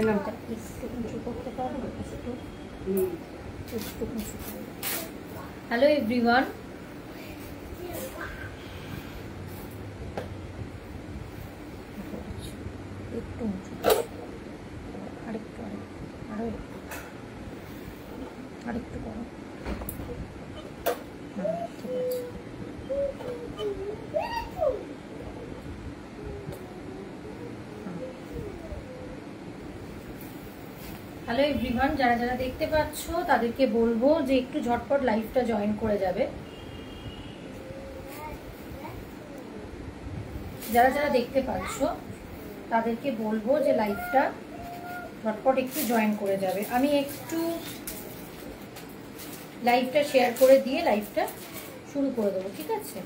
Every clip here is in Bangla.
নামটা একটু উঁচু করতে পারো, একটু উঁচু। হ্যালো এভরিওয়ান, একটু উঁচু, আরেকটু আরেকটু করো। ঠিক আছে। হ্যালো এভরিওয়ান, যারা যারা দেখতে পাচ্ছ তাদেরকে বলবো যে একটু ঝটপট লাইভটা জয়েন করে যাবে। যারা যারা দেখতে পাচ্ছ তাদেরকে বলবো যে লাইভটা ঝটপট একটু জয়েন করে যাবে। আমি একটু লাইভটা শেয়ার করে দিয়ে লাইভটা শুরু করে দেবো, ঠিক আছে?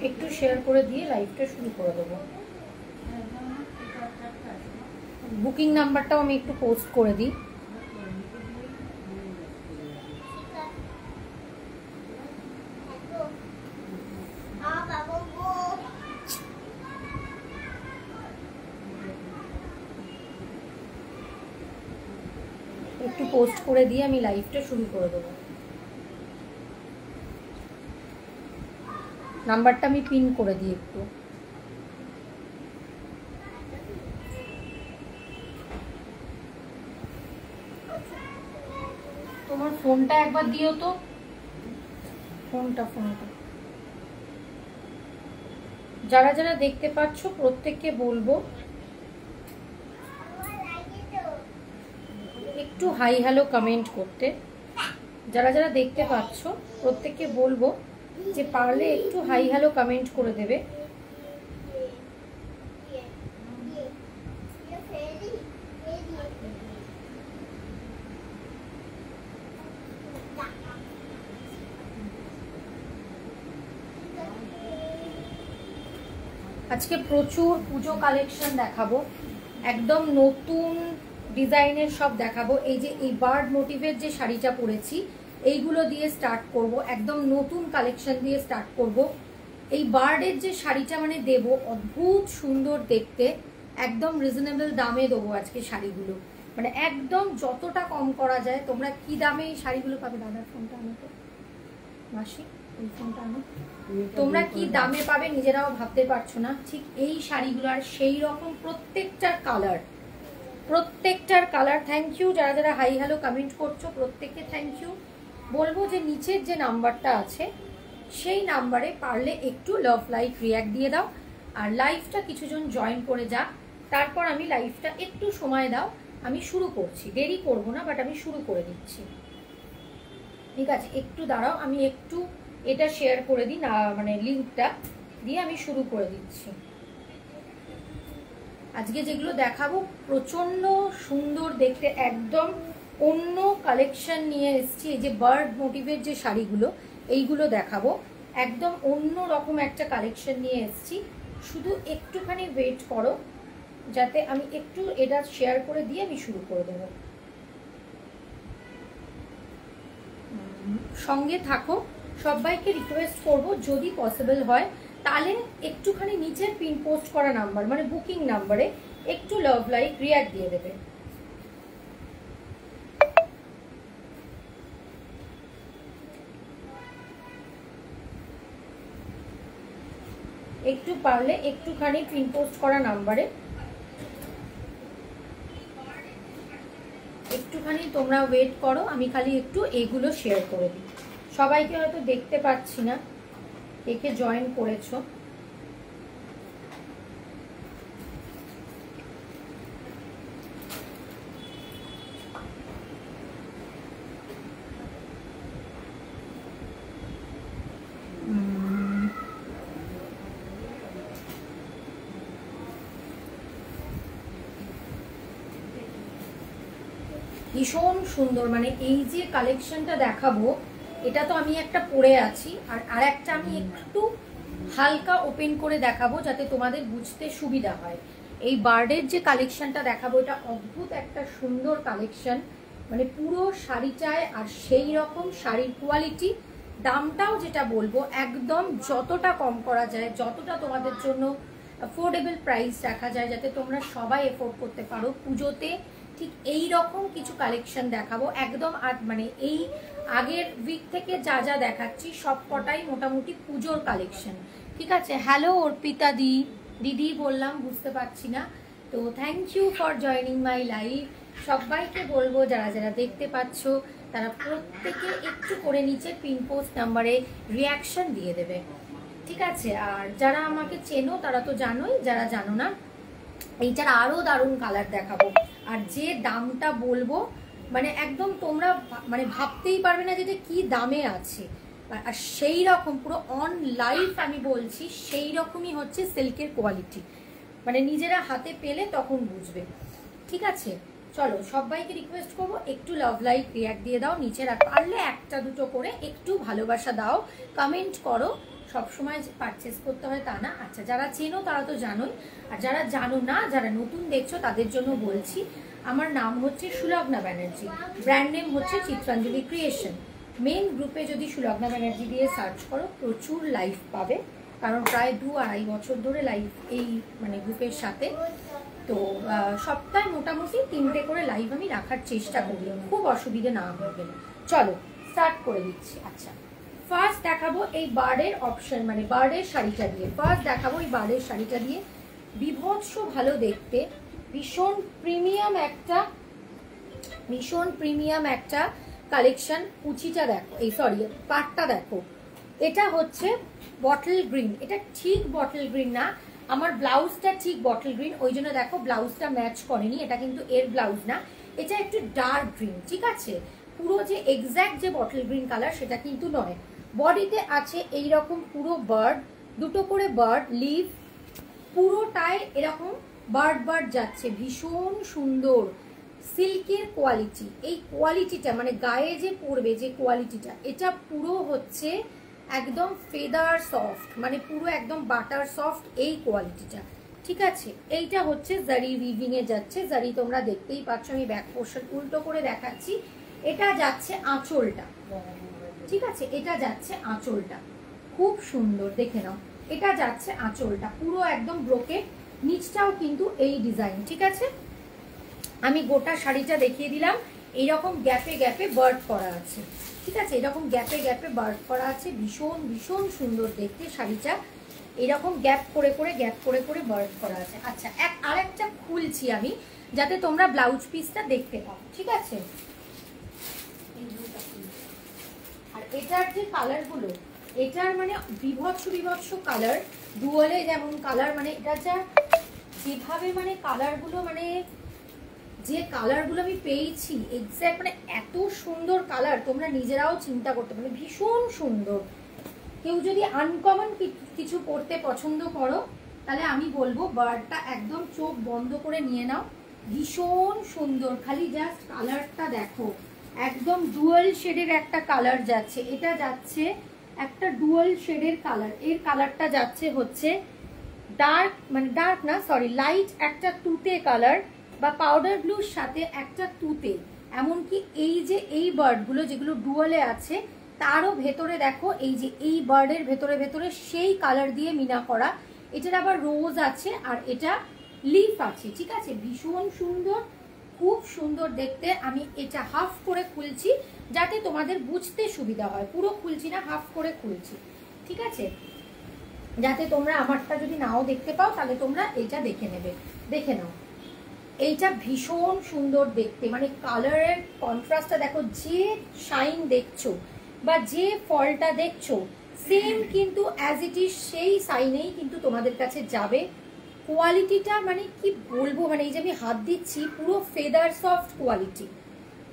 একটু শেয়ার করে দিয়ে লাইভটা শুরু করে দেবো। বুকিং নাম্বারটাও আমি একটু পোস্ট করে দিই। একটু পোস্ট করে দিয়ে আমি লাইভটা শুরু করে দেবো। নাম্বারটা আমি পিন করে দিই একটু। তোমার ফোনটা একবার দিও তো, ফোনটা। যারা যারা দেখতে পাচ্ছ প্রত্যেককে বলবো একটু হাই হ্যালো কমেন্ট করতে। যারা যারা দেখতে পাচ্ছ প্রত্যেককে বলবো যে পারলে একটু হাই হ্যালো কমেন্ট করে দেবে। আজকে প্রচুর পুজো কালেকশন দেখাবো, একদম নতুন ডিজাইনের সব দেখাবো। এই যে এই বার্ড মোটিভের যে শাড়িটা পরেছি এইগুলো দিয়ে স্টার্ট করব, একদম নতুন কালেকশন দিয়ে স্টার্ট করব। এই বার্ডের যে শাড়িটা মানে দেব, অদ্ভুত সুন্দর দেখতে, একদম রিজনেবল দামে দেবো আজকে শাড়িগুলো, মানে একদম যতটা কম করা যায়। তোমরা কি দামে এই শাড়িগুলো পাবে? দাদার ফোনটা আনো তো মাসি, এই ফোনটা আনো। তোমরা কি দামে পাবে নিজেরাও ভাবতে পারছো না। ঠিক এই শাড়িগুলো আর সেই রকম প্রত্যেকটার কালার। থ্যাংক ইউ যারা যারা হাই হ্যালো কমেন্ট করছো, প্রত্যেককে থ্যাংক ইউ। বলবো যে নিচের যে নাম্বারটা আছে সেই নাম্বারে পারলে একটু লাভ লাইক রিয়াক্ট দিয়ে দাও, আর লাইভটা কিছুজন জয়েন করে যাক। তারপর আমি লাইভটা একটু সময় দাও, আমি শুরু করছি। দেরি করব না, বাট আমি শুরু করে দিচ্ছি, ঠিক আছে? একটু দাঁড়াও, আমি একটু এটা শেয়ার করে দিই না, মানে লিঙ্কটা দিয়ে আমি শুরু করে দিচ্ছি। আজকে যেগুলো দেখাবো প্রচন্ড সুন্দর দেখতে, একদম অন্য কালেকশন নিয়ে এসেছি। এই যে বার্ড মোটিভের যে শাড়িগুলো এইগুলো দেখাবো, একদম অন্য রকম একটা কালেকশন নিয়ে এসেছি। শুধু একটুখানি ওয়েট করো, যাতে আমি একটু এটা শেয়ার করে দিয়ে আমি শুরু করে দেবো। সঙ্গে থাকো। সবাইকে রিকোয়েস্ট করব যদি পসিবল হয় তাহলে একটুখানি নিচের পিন পোস্ট করা নাম্বার মানে বুকিং নাম্বারে একটু লাভ লাইক রিয়াক্ট দিয়ে দেবে। একটু পারলে একটুখানি পিন পোস্ট করা নাম্বারে একটুখানি তোমরা ওয়েট করো, আমি খালি একটু এগুলো শেয়ার করে দিই। সবাইকে হয়তো দেখতে পাচ্ছি না, কে কে জয়েন করেছো। ভীষণ সুন্দর, মানে এই যে কালেকশনটা দেখাবো এটা তো আমি একটা পরে আছি, আর একটা আমি একটু হালকা ওপেন করে দেখাবো যাতে তোমাদের বুঝতে সুবিধা হয়। এই বার্ডের যে কালেকশনটা দেখাবো এটা অদ্ভুত একটা সুন্দর কালেকশন। মানে পুরো শাড়িটায়, আর সেই রকম শাড়ির কোয়ালিটি। দামটাও যেটা বলবো একদম যতটা কম করা যায়, যতটা তোমাদের জন্য অ্যাফোর্ডেবল প্রাইস রাখা যায়, যাতে তোমরা সবাই এফোর্ড করতে পারো পুজোতে। ঠিক এই রকম কিছু কালেকশন দেখাবো একদম। আর মানে এই আগের উইক থেকে যা যা দেখাচ্ছি সব কটাই মোটামুটি পুজোর কালেকশন, ঠিক আছে। হ্যালো অর্পিতা দিদি বললাম, বুঝতে পারছি না। তো thank you for joining my live. সবাইকে বলবো যারা যারা দেখতে পাচ্ছ তারা প্রত্যেকে একটু করে নিচে পিন পোস্ট নাম্বারে রিয়াকশন দিয়ে দেবে, ঠিক আছে। আর যারা আমাকে চেনো তারা তো জানোই, যারা জানো না এইটার আরো দারুণ কালার দেখাবো। আর যে দামটা বলবো মানে একদম তোমরা মানে ভাবতেই পারবে না যেটা কি দামে আছে। আর সেই রকম পুরো অন লাইভ আমি বলছি, সেই রকমই হচ্ছে সিল্কের কোয়ালিটি, মানে নিজেরা হাতে পেলে তখন বুঝবে, ঠিক আছে। চলো সবাইকে রিকোয়েস্ট করবো একটু লাভ লাইক রিয়াক্ট দিয়ে দাও নিচে, আর পারলে একটা দুটো করে একটু ভালোবাসা দাও, কমেন্ট করো। সবসময় পারচেস করতে হয় তা না। আচ্ছা, যারা চেনো তারা তো জানোই, আর যারা জানো না, যারা নতুন দেখছো তাদের জন্য বলছি, আমার নাম হচ্ছে সুলগ্না ব্যানার্জি, ব্র্যান্ড নেম হচ্ছে চিত্রাঞ্জলি ক্রিয়েশন। মেন গ্রুপে যদি সুলগ্না ব্যানার্জি দিয়ে সার্চ করো প্রচুর লাইভ পাবে, কারণ প্রায় 2-2.5 বছর ধরে লাইভ এই মানে গ্রুপের সাথে। তো সপ্তাহে মোটামুটি 3টে করে লাইভ আমি রাখার চেষ্টা করি, খুব অসুবিধে না হয়ে গেলে। চলো স্টার্ট করে দিচ্ছি। আচ্ছা, ফার্স্ট দেখাবো এই বার্ডের অপশন, মানে বার্ডের শাড়িটা দিয়ে। ফার্স্ট দেখাবো এই বার্ডের শাড়িটা দিয়ে, বিভৎস ভালো দেখতে, ভীষণ প্রিমিয়াম একটা কালেকশন। কুচিটা দেখো, এই সরি পাটটা দেখো, এটা হচ্ছে বটল গ্রিন। এটা ঠিক বটল গ্রিন না, আমার ব্লাউজটা ঠিক বটল গ্রিন, ওই জন্য দেখো ব্লাউজটা ম্যাচ করেনি, এটা কিন্তু এর ব্লাউজ না, এটা একটু ডার্ক গ্রিন, ঠিক আছে। পুরো যে এক্স্যাক্ট যে বটল গ্রিন কালার সেটা কিন্তু নয়। বডিতে আছে এই রকম পুরো বার্ড, দুটো করে বার্ড লিভ, পুরোটায় এরকম বার্ড যাচ্ছে, ভীষণ সুন্দর সিল্কের কোয়ালিটি। এই কোয়ালিটিটা মানে গায়ে যে পড়বে যে কোয়ালিটিটা, এটা পুরো হচ্ছে একদম ফেদার সফট, মানে পুরো একদম বাটার সফট এই কোয়ালিটিটা, ঠিক আছে। এইটা হচ্ছে জারি উইভিং এ যাচ্ছে, জারি তোমরা দেখতেই পাচ্ছ, আমি ব্যাক পোর্শন উল্টো করে দেখাচ্ছি। এটা যাচ্ছে আঁচলটা, ঠিক আছে, এটা যাচ্ছে আঁচলটা, খুব সুন্দর দেখে নাও। এটা যাচ্ছে আঁচলটা পুরো একদম ব্রোকেট, নিচটাও কিন্তু এই ডিজাইন, ঠিক আছে। আমি গোটা শাড়িটা দেখিয়ে দিলাম, এইরকম গ্যাপে গ্যাপে বার্ড করা আছে, ঠিক আছে, এরকম গ্যাপে গ্যাপে বার্ড করা আছে, ভীষণ ভীষণ সুন্দর দেখতে শাড়িটা, এরকম গ্যাপ করে করে বার্ড করা আছে। আচ্ছা, আরেকটা খুলছি আমি যাতে তোমরা ব্লাউজ পিসটা দেখতে পাও, ঠিক আছে। আর এটার যে কালারগুলো, এটার মানে বিভৎস কালার, ডুয়ালে যেমন কালার, মানে এটা যা যেভাবে মানে কালারগুলো, মানে যে কালারগুলো আমি পেয়েছি এক্স্যাক্ট মানে এত সুন্দর কালার, তোমরা নিজেরাও চিন্তা করতে পারো, ভীষণ সুন্দর। কেউ যদি আনকমন কিছু পড়তে পছন্দ করো তাহলে আমি বলবো বার্ডটা একদম চোখ বন্ধ করে নিয়ে নাও, ভীষণ সুন্দর। খালি জাস্ট কালারটা দেখো, একদম ডুয়াল শেডের একটা কালার যাচ্ছে, এটা যাচ্ছে একটা ডুয়াল শেডের কালার, এর কালারটা যাচ্ছে হচ্ছে ডার্ক, মানে ডার্ক না সরি লাইট একটা তুতে কালার বা পাউডার ব্লুর সাথে একটা তুতে। এমনকি এই যে এই বার্ডগুলো যেগুলো ডুয়ালে আছে তারও ভেতরে দেখো এই যে এই বার্ডের ভেতরে সেই কালার দিয়ে মিনা করা, এটার আবার রোজ আছে আর এটা লিফ আছে, ঠিক আছে, ভীষণ সুন্দর, খুব সুন্দর দেখতে। আমি এটা হাফ করে খুলছি যাতে তোমাদের বুঝতে সুবিধা হয়, পুরো খুলছি না, হাফ করে খুলছি, ঠিক আছে, যাতে তোমরা আমারটা যদি নাও দেখতে পাও তাহলে তোমরা এটা দেখে নেবে। দেখে নাও, এইটা ভীষণ সুন্দর দেখতে, মানে কালারের কন্ট্রাস্টটা দেখো, যে শাইন দেখছো বা যে ফলটা দেখছো সেম কিন্তু অ্যাজ ইট ইজ সেই সাইনেই কিন্তু তোমাদের কাছে যাবে। কোয়ালিটিটা মানে কি বলবো, মানে এই যে আমি হাত দিচ্ছি পুরো ফেদার সফট কোয়ালিটি,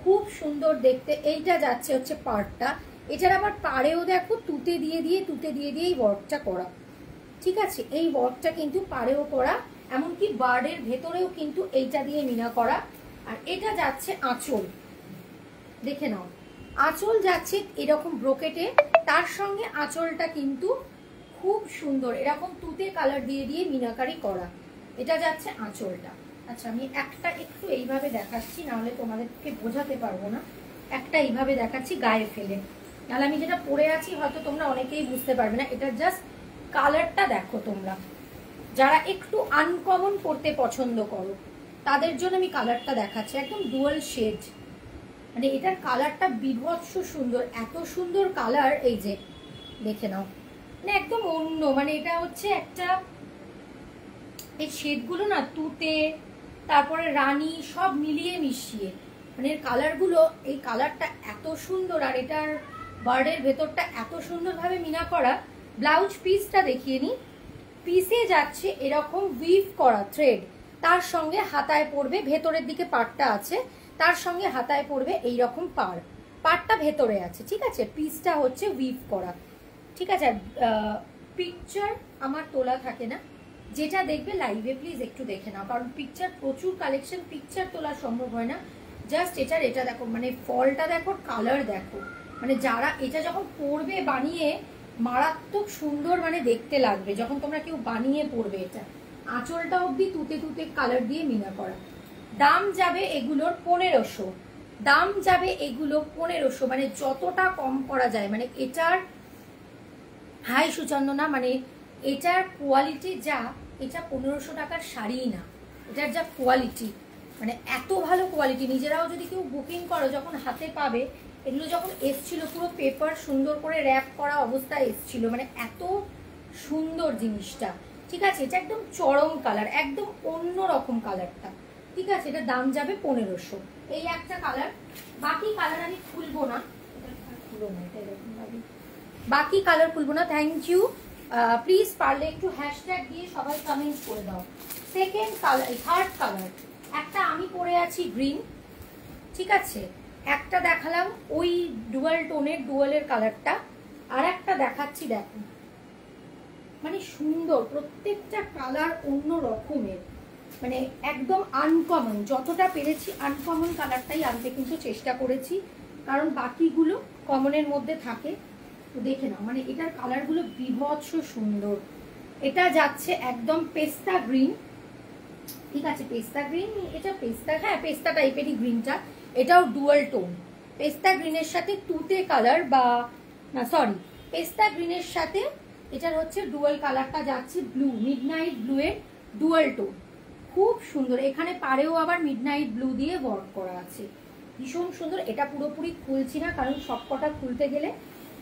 খুব সুন্দর দেখতে। এইটা যাচ্ছে হচ্ছে পাড়টা, এটার আবার পাড়েও দেখো তুতে দিয়ে এই ওয়ার্কটা করা, ঠিক আছে, এই ওয়ার্কটা কিন্তু পাড়েও করা, এমনকি বার্ডের ভেতরেও কিন্তু এইটা দিয়ে মিনা করা। আর এটা যাচ্ছে আঁচল, দেখে নাও, আঁচল যাচ্ছে এরকম ব্রোকেটে, তার সঙ্গে আঁচলটা কিন্তু খুব সুন্দর এরকম তুতে কালার দিয়ে মিনাকারি করা, এটা যাচ্ছে আঁচলটা, আচ্ছা আমি একটা একটু এইভাবে দেখাচ্ছি, নাহলে তোমাদেরকে বোঝাতে পারবো না। একটা এইভাবে দেখাচ্ছি গায়ে ফেলে, নাহলে আমি যেটা পরে আছি হয়তো তোমরা অনেকেই বুঝতে পারবে না। এটা জাস্ট কালারটা দেখো তোমরা, যারা একটু আনকমন পড়তে পছন্দ করো তাদের জন্য আমি কালারটা দেখাচ্ছি। একদম ডুয়াল শেড, মানে এটার কালারটা বিভৎস সুন্দর, এত সুন্দর কালার। এই যে দেখে নাও, মানে একদম অন্য, মানে এটা হচ্ছে একটা, এই শেডগুলো না তুতে, তারপরে রানী, সব মিলিয়ে মিশিয়ে, মানে এর কালারগুলো, এই কালারটা এত সুন্দর। আর এটার বার্ডের ভেতরটা এত সুন্দরভাবে মিনা করা। ব্লাউজ পিসটা দেখিয়ে নি, পিসে যাচ্ছে এরকম উইভ করা থ্রেড, তার সঙ্গে হাতায় পড়বে, ভেতরের দিকে পাড়টা আছে, তার সঙ্গে হাতায় পড়বে এইরকম পাড়টা ভেতরে আছে, ঠিক আছে। পিসটা হচ্ছে উইভ করা, ঠিক আছে। পিকচার আমার তোলা থাকে না, যেটা দেখবে লাইভে প্লিজ একটু দেখে নাও, কারণ পিকচার প্রচুর কালেকশন, পিকচার তোলা সম্ভব হয় না। জাস্ট এটা দেখো, মানে ফলটা দেখো, কালার দেখো, মানে যারা এটা যখন পরবে বানিয়ে, মারাত্মক সুন্দর মানে দেখতে লাগবে যখন তোমরা কেউ বানিয়ে পরবে। এটা আঁচলটা অবধি তুতে তুতে কালার দিয়ে মিনা করা। দাম যাবে এগুলোর 1500, দাম যাবে এগুলো 1500, মানে যতটা কম করা যায়। মানে এটার হাই সুচন্দনা, মানে এটার কোয়ালিটি যা, এটা 1500 টাকার শাড়ি না, এটার যা কোয়ালিটি, মানে এত ভালো কোয়ালিটি। নিজেরাও যদি কেউ বুকিং করো, যখন হাতে পাবে, এগুলো যখন এসছিল পুরো পেপার সুন্দর করে র্যাপ করা অবস্থায় এসছিল, মানে এত সুন্দর জিনিসটা, ঠিক আছে। এটা একদম চরম কালার, একদম অন্য রকম কালারটা, ঠিক আছে। এটা দাম যাবে 1500। এই একটা কালার, বাকি কালার আমি খুলবো না, বাকি কালার খুলবো না। Thank you. প্লিজ পারলে একটু হ্যাশট্যাগ দিয়ে সবাই কমেন্ট করে দাও। সেকেন্ড কালার, থার্ড কালার, একটা আমি পরে আছি গ্রিন, ঠিক আছে। একটা দেখালাম ওই ডুয়াল টোনের, ডুয়ালের কালারটা, আর একটা দেখাচ্ছি দেখো, মানে সুন্দর, প্রত্যেকটা কালার অন্য রকমের, মানে একদম আনকমন। যতটা পেরেছি আনকমন কালারটাই আনতে কিন্তু চেষ্টা করেছি, কারণ বাকিগুলো কমনের মধ্যে থাকে। তো দেখে নাও, মানে এটার কালারগুলো বিভৎস সুন্দর। এটা যাচ্ছে একদম পেস্তা গ্রিন, ঠিক আছে। পেস্তা গ্রিন, এটা পেস্তা, হ্যাঁ পেস্তা টাইপেরই গ্রিনটা। এটাও ডুয়াল টোন, পেস্তা গ্রিনের সাথে তুতে কালার, বা না সরি, পেস্তা গ্রিনের সাথে এটার হচ্ছে ডুয়াল কালারটা যাচ্ছে ব্লু, মিডনাইট ব্লু এর ডুয়াল টোন, খুব সুন্দর। এখানে পাড়েও আবার মিডনাইট ব্লু দিয়ে ওয়ার্ক করা আছে, ভীষণ সুন্দর। এটা পুরোপুরি খুলছি না, কারণ সবকটা খুলতে গেলে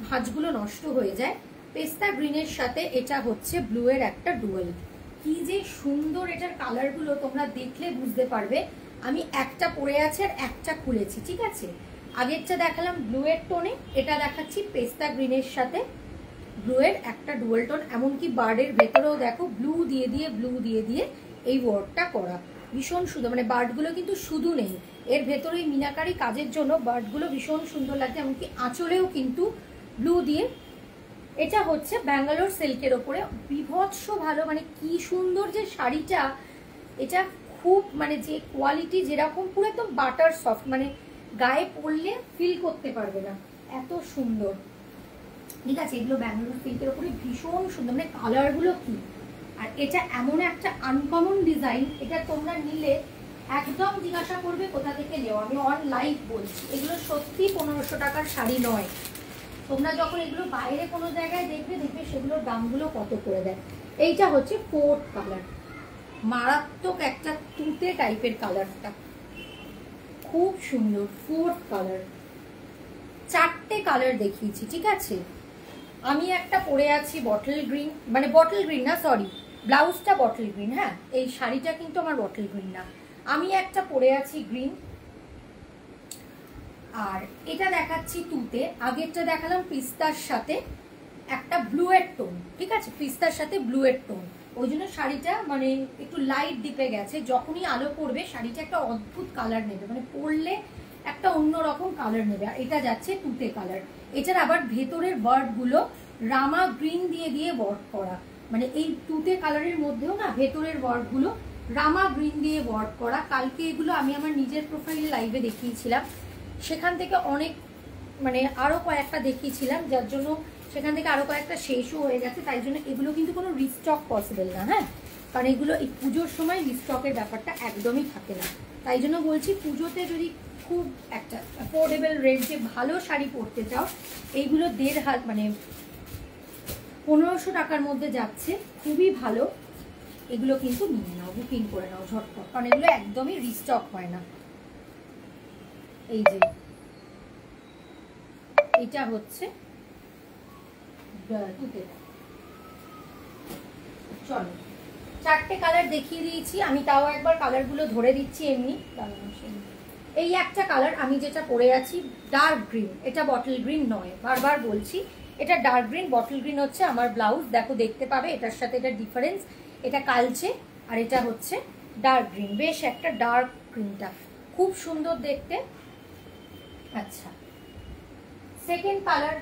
ভাঁজগুলো নষ্ট হয়ে যায়। পেস্তা গ্রিনের সাথে এটা হচ্ছে ব্লু এর একটা ডুয়াল, কি যে সুন্দর। এটার কালারগুলো তোমরা দেখলে বুঝতে পারবে। আমি একটা পরে আছে আর একটা খুলেছি, ঠিক আছে। আগেরটা দেখালাম ব্লু এর টোনে, এটা দেখাচ্ছি পেস্তা গ্রিনের সাথে ব্লু এর একটা ডুয়াল টোন। এমনকি বার্ডের ভেতরেও দেখো ব্লু দিয়ে দিয়ে এই ওয়ার্কটা করা, ভীষণ সুন্দর। মানে বার্ডগুলো কিন্তু শুধু নেই, এর ভেতরে মিনাকারি কাজের জন্য বার্ডগুলো ভীষণ সুন্দর লাগছে। এমনকি আঁচলেও কিন্তু ব্লু দিয়ে। এটা হচ্ছে ব্যাঙ্গালোর সিল্কের ওপরে, বিভৎস ভালো, মানে কি সুন্দর যে শাড়িটা। এটা খুব, মানে যে কোয়ালিটি যেরকম, পুরো একদম বাটার সফট, মানে গায়ে পরলে ফিল করতে পারবে না, এত সুন্দর, ঠিক আছে। এগুলো ব্যাঙ্গালোর সিল্কের ওপরে ভীষণ সুন্দর, মানে কালারগুলো কি। আর এটা এমন একটা আনকমন ডিজাইন, এটা তোমরা নিলে একদম জিজ্ঞাসা করবে কোথা থেকে নেও। আমি অন লাইভ বলছি, এগুলো সত্যি 1500 টাকার শাড়ি নয়। তোমরা যখন এগুলো বাইরে কোনো জায়গায় দেখবে সেগুলোর দামগুলো কত করে দেয়। এইটা হচ্ছে ফোর্থ কালার, মারাত্মক একটা তুতে টাইপের কালারটা, খুব সুন্দর। ফোর্থ কালার, চারটে কালার দেখিয়েছি, ঠিক আছে। আমি একটা পরে আছি বটল গ্রিন, মানে বটল গ্রিন না সরি, ব্লাউজটা বটল গ্রিন, হ্যাঁ এই শাড়িটা কিন্তু আমার বটল গ্রিন না। আমি একটা পরে আছি গ্রিন, আর এটা দেখাচ্ছি তুতে। আগেরটা দেখালাম পিস্তার সাথে একটা ব্লু এর টোন, ঠিক আছে, পিস্তার সাথে ব্লু এর টোন, ওই জন্য শাড়িটা মানে একটু লাইট ডিপে গেছে। যখনই আলো পড়বে শাড়িটা একটা অদ্ভুত কালার নেবে, মানে পরলে একটা অন্যরকম কালার নেবে। আর এটা যাচ্ছে তুতে কালার। এটার আবার ভেতরের ওয়ার্ডগুলো রামা গ্রিন দিয়ে ওয়ার্ক করা, মানে এই তুতে কালারের মধ্যেও না ভেতরের ওয়ার্ডগুলো রামা গ্রিন দিয়ে ওয়ার্ক করা। কালকে এগুলো আমি আমার নিজের প্রোফাইলে লাইভে দেখিয়েছিলাম, সেখান থেকে অনেক, মানে আরো কয়েকটা দেখিয়েছিলাম, যার জন্য সেখান থেকে আরো কয়েকটা শেষও হয়ে গেছে, তাই জন্য এগুলো কিন্তু কোনো রিস্টক পসিবল না। হ্যাঁ, কারণ এগুলো এই পুজোর সময় রিস্টকের ব্যাপারটা একদমই থাকে না। তাই জন্য বলছি পুজোতে যদি খুব একটা অ্যাফোর্ডেবল রেঞ্জে ভালো শাড়ি পরতে চাও, এইগুলো 1.5 মানে 1500 টাকার মধ্যে যাচ্ছে, খুবই ভালো। এগুলো কিন্তু নিয়ে নাও, বুকিং করে নাও ঝটপট, কারণ এগুলো একদমই রিস্টক হয় না। এই যে এটা হচ্ছে চলো 4টে কালার দেখিয়ে দিয়েছি আমি, তাও একবার কালারগুলো ধরে দিচ্ছি এমনি। এই একটা কালার আমি যেটা পরে আছি ডার্ক গ্রিন, এটা বটল গ্রিন নয়, বারবার বলছি এটা ডার্ক গ্রিন। বটল গ্রিন হচ্ছে আমার ব্লাউজ, দেখো দেখতে পাবে এটার সাথে এটা ডিফারেন্স, এটা কালচে আর এটা হচ্ছে ডার্ক গ্রিন, বেশ একটা ডার্ক গ্রিনটা খুব সুন্দর দেখতে। আচ্ছা সেকেন্ড কালার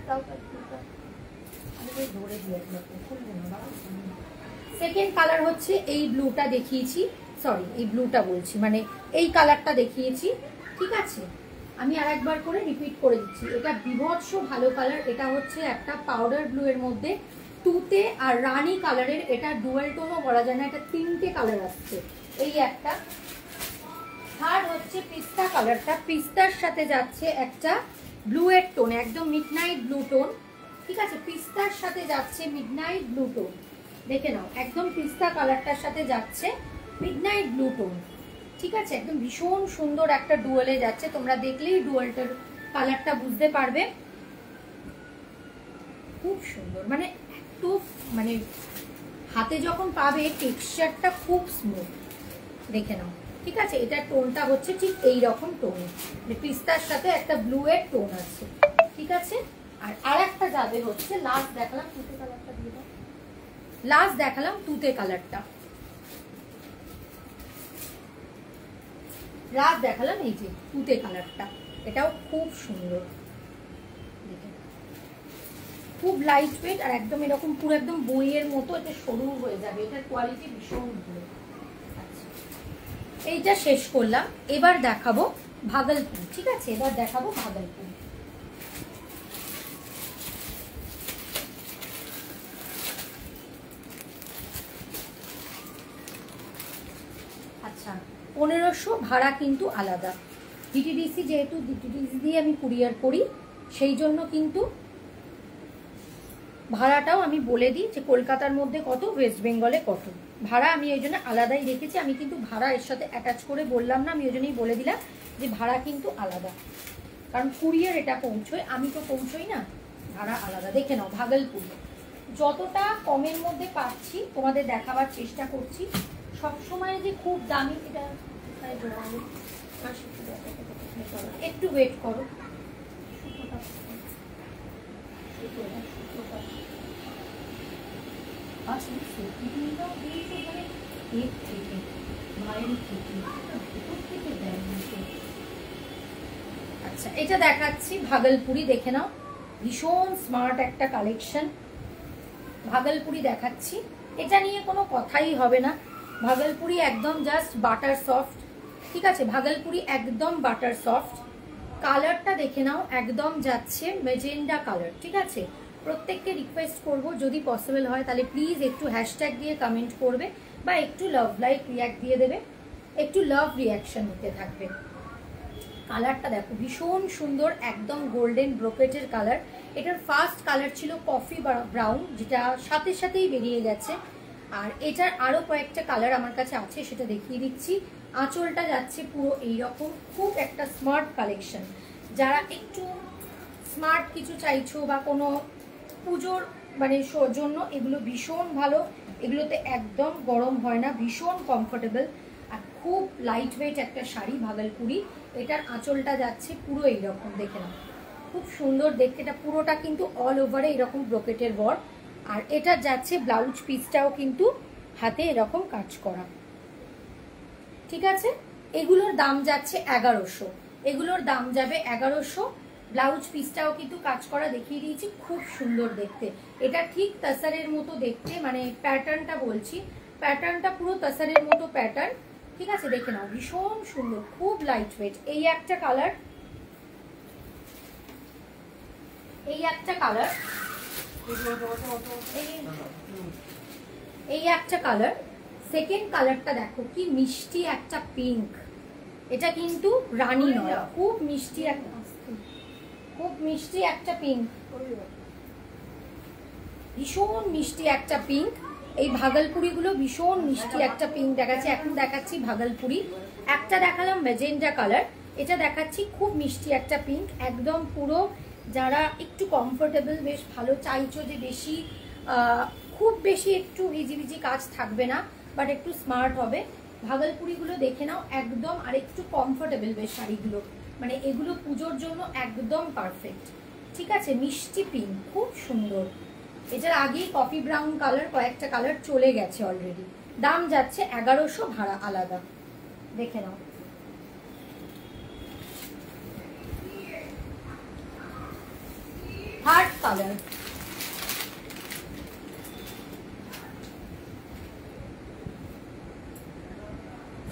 ধরে দিয়ে সেকেন্ড কালার হচ্ছে এই ব্লুটা দেখিয়েছি, সরি এই ব্লুটা বলছি মানে এই কালারটা দেখিয়েছি, ঠিক আছে। আমি আর একবার করে রিপিট করে দিচ্ছি, এটা বিভৎস ভালো কালার। এটা হচ্ছে একটা পাউডার ব্লু এর মধ্যে তুতে আর রানী কালারের, এটা ডুয়াল টোনও বলা যায় না, এটা 3টে কালার আসছে। এই একটা থার্ড হচ্ছে পিস্তা কালারটা, পিস্তার সাথে যাচ্ছে একটা ব্লু এর টোন, একদম মিডনাইট ব্লু টোন, ঠিক আছে। পিস্তার সাথে যাচ্ছে মিডনাইট ব্লু টোন, দেখে নাও একদম পিস্তা কালারটার সাথে যাচ্ছে মিডনাইট ব্লু টোন, ঠিক আছে। একদম ভীষণ সুন্দর একটা ডুয়ালে যাচ্ছে, তোমরা দেখলেই ডুয়ালটার কালারটা বুঝতে পারবে, খুব সুন্দর। মানে একটু মানে হাতে যখন পাবে টেক্সচারটা খুব স্মুথ, দেখে নাও, ঠিক আছে। এটার টোনটা হচ্ছে ঠিক এই রকম টোন, পিস্তার সাথে একটা ব্লু এর টোন আছে, ঠিক আছে। আর একটা যাবে হচ্ছে লাস্ট দেখালাম তুতে কালারটা দিয়ে দাও, লাস্ট দেখালাম তুতে কালারটা, লাস্ট দেখালাম এই যে তুতে কালারটা, এটাও খুব সুন্দর, খুব লাইট ওয়েট আর একদম এরকম পুরো একদম বইয়ের মতো, এটা সরু হয়ে যাবে, এটার কোয়ালিটি ভীষণ ভালো। আচ্ছা এইটা শেষ করলাম, এবার দেখাবো ভাগলপুর, ঠিক আছে। এবার দেখাবো ভাগলপুর। আচ্ছা 1500 ভাড়া কিন্তু আলাদা, ডিটিডিসি যেহেতু ডিটিডিসি দিয়ে আমি কুরিয়ার করি সেই জন্য কিন্তু ভাড়াটাও আমি বলে দিই যে কলকাতার মধ্যে কত, ওয়েস্ট বেঙ্গলে কত ভাড়া, আমি ওই জন্য আলাদাই রেখেছি। আমি কিন্তু ভাড়া এর সাথে অ্যাটাচ করে বললাম না, আমি ওই জন্যই বলে দিলাম যে ভাড়া কিন্তু আলাদা, কারণ কুরিয়ার এটা পৌঁছয়, আমি তো পৌঁছই না, ভাড়া আলাদা। দেখে নাও ভাগলপুর, যতটা কমের মধ্যে পাচ্ছি তোমাদের দেখাবার চেষ্টা করছি। সবসময় যে খুব দামি এটা একটু ওয়েট করো, আচ্ছা এটা দেখাচ্ছি ভাগলপুরি, দেখে নাও ভীষণ স্মার্ট একটা কালেকশন, ভাগলপুরি দেখাচ্ছি, এটা নিয়ে কোনো কথাই হবে না। ভাগলপুরি একদম জাস্ট বাটার সফট, ঠিক আছে। ভাগলপুরি একদম বাটার সফট, কালারটা দেখে নাও একদম যাচ্ছে মেজেন্ডা কালার, ঠিক আছে। প্রত্যেককে রিকোয়েস্ট করব যদি পসিবল হয় তাহলে প্লিজ একটু হ্যাশট্যাগ দিয়ে কমেন্ট করবে বা একটু লাভ লাইক রিয়াক্ট দিয়ে দেবে, একটু লাভ রিয়াকশন দিতে থাকবে। কালারটা দেখো ভীষণ সুন্দর, একদম গোল্ডেন ব্রোকেটের কালার। এটার ফার্স্ট কালার ছিল কফি ব্রাউন, যেটা সাথে সাথেই বেরিয়ে গেছে, আর এটার আরো কয়েকটা কালার আমার কাছে আছে, সেটা দেখিয়ে দিচ্ছি। আঁচলটা যাচ্ছে পুরো এইরকম, খুব একটা স্মার্ট কালেকশন। যারা একটু স্মার্ট কিছু চাইছো বা কোনো পুজোর মানে জন্য, এগুলো ভীষণ ভালো, এগুলোতে একদম গরম হয় না, ভীষণ কমফোর্টেবল আর খুব লাইট ওয়েট একটা শাড়ি ভাগলপুরি। এটার আঁচলটা যাচ্ছে পুরো এইরকম, দেখে নাও খুব সুন্দর দেখতে, এটা পুরোটা কিন্তু অল ওভারে এরকম ব্রোকেটের ওয়ার্ক, আর এটা যাচ্ছে ব্লাউজ পিসটাও কিন্তু হাতে এরকম কাজ করা, ঠিক আছে। এগুলোর দাম যাচ্ছে 1100, এগুলোর দাম যাবে 1100। ব্লাউজ পিসটাও কিন্তু কাজ করা দেখিয়ে দিয়েছি, খুব সুন্দর দেখতে। এটা ঠিক তাসারের মতো দেখতে, মানে প্যাটার্নটা বলছি, প্যাটার্নটা পুরো তাসারের মতো প্যাটার্ন, ঠিক আছে। দেখে নাও ভীষণ সুন্দর, খুব লাইট ওয়েট। এই একটা কালার, এই একটা কালার, এই একটা কালার সেকেন্ড কালারটা দেখো কি মিষ্টি একটা পিঙ্ক, এটা কিন্তু রানী নয়, খুব মিষ্টি একটা পিঙ্ক, ভীষণ মিষ্টি একটা পিঙ্ক। এই ভাগলপুরি গুলো ভীষণ মিষ্টি একটা পিঙ্ক দেখাচ্ছি। এখন দেখাচ্ছি ভাগলপুরি, একটা দেখালাম ম্যাজেন্টা কালার, এটা দেখাচ্ছি খুব মিষ্টি একটা পিঙ্ক। একদম পুরো যারা একটু কমফোর্টেবল, বেশ ভালো চাইছো যে বেশি খুব বেশি একটু ভিজি কাজ থাকবে না, বাট একটু স্মার্ট হবে, ভাগলপুরিগুলো দেখে নাও একদম। আর একটু কমফোর্টেবল বেশ শাড়িগুলো, মানে এগুলো পুজোর জন্য একদম পারফেক্ট। ঠিক আছে, মিষ্টি পিঙ্ক, খুব সুন্দর। এটার আগেই কফি ব্রাউন কালার, কয়েকটা কালার চলে গেছে অলরেডি। দাম যাচ্ছে 1100, ভাড়া আলাদা। দেখে নাও।